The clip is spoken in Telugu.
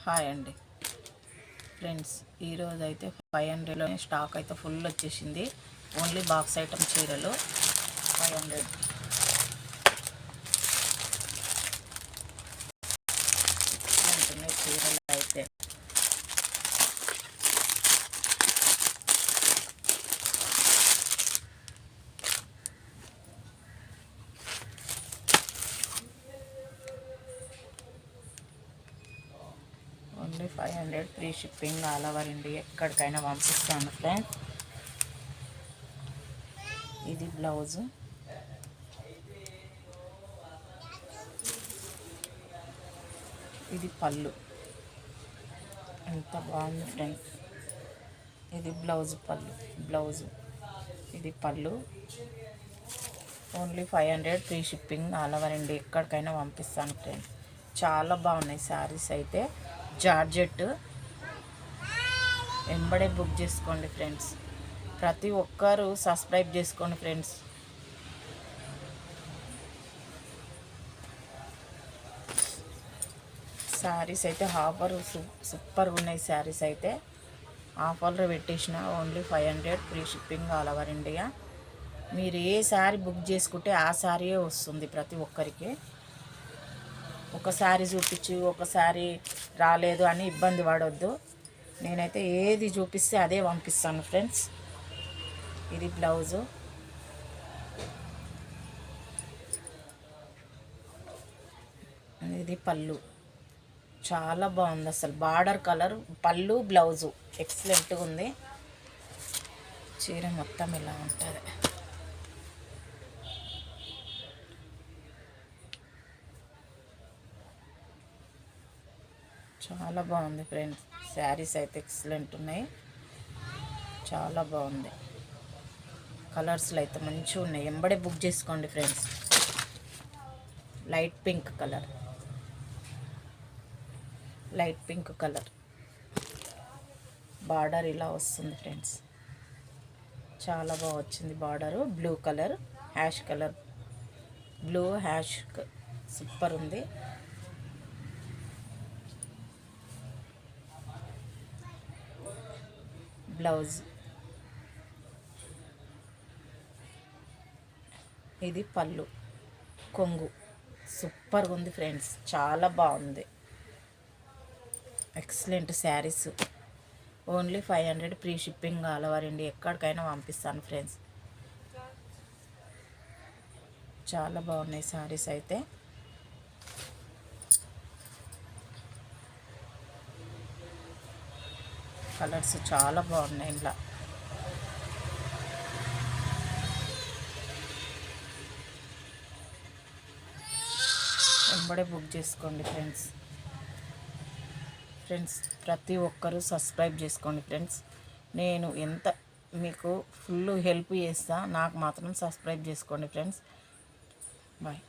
హాయ్ అండి ఫ్రెండ్స్, ఈరోజు అయితే 500లోనే స్టాక్ అయితే ఫుల్ వచ్చేసింది. ఓన్లీ బాక్స్ ఐటమ్ చీరలు 500 ఉంటున్నాయి చీరలు అయితే. Only 500 free shipping all over India, ఎక్కడికైనా పంపిస్తాను ఫ్రెండ్స్. ఇది బ్లౌజు, ఇది పళ్ళు. ఎంత బాగుంది ఫ్రెండ్స్. ఇది బ్లౌజు ఇది పళ్ళు. Only 500 free shipping all over India, ఎక్కడికైనా పంపిస్తాను ఫ్రెండ్స్. చాలా బాగున్నాయి శారీస్ అయితే. జార్జెట్ వెంబడే బుక్ చేసుకోండి ఫ్రెండ్స్. ప్రతి ఒక్కరు సబ్స్క్రైబ్ చేసుకోండి ఫ్రెండ్స్. శారీస్ అయితే ఆఫర్ సూపర్గా ఉన్నాయి. శారీస్ అయితే ఆఫర్లో పెట్టేసిన. Only 500 free shipping all over India. మీరు ఏ శారీ బుక్ చేసుకుంటే ఆ శారీయే వస్తుంది ప్రతి ఒక్కరికి. ఒక శారీ చూపించి ఒక శారీ రాలేదు అని ఇబ్బంది పడవద్దు. నేనైతే ఏది చూపిస్తే అదే పంపిస్తాను ఫ్రెండ్స్. ఇది బ్లౌజు, ఇది పళ్ళు. చాలా బాగుంది అసలు. బార్డర్ కలర్ పళ్ళు బ్లౌజు ఎక్సలెంట్గా ఉంది. చీర మొత్తం ఇలా ఉంటుంది. చాలా బాగుంది ఫ్రెండ్స్. శారీస్ అయితే ఎక్సలెంట్ ఉన్నాయి. చాలా బాగుంది. కలర్స్లో అయితే మంచిగా ఉన్నాయి. వెంబడే బుక్ చేసుకోండి friends. Light pink colour border ఇలా వస్తుంది ఫ్రెండ్స్. చాలా బాగా వచ్చింది border. Blue colour, ash colour, blue hash super ఉంది. బ్లౌజ్, ఇది పళ్ళు, కొంగు సూపర్గా ఉంది ఫ్రెండ్స్. చాలా బాగుంది. Excellent saris. Only 500 free shipping all over India, ఎక్కడికైనా పంపిస్తాను ఫ్రెండ్స్. చాలా బాగున్నాయి శారీస్ అయితే. కలర్స్ చాలా బాగున్నాయి. ఇలా వెంబడే బుక్ చేసుకోండి ఫ్రెండ్స్. ప్రతి ఒక్కరూ సబ్స్క్రైబ్ చేసుకోండి ఫ్రెండ్స్. నేను ఎంత మీకు ఫుల్ హెల్ప్ చేస్తా, నాకు మాత్రం సబ్స్క్రైబ్ చేసుకోండి ఫ్రెండ్స్. బాయ్.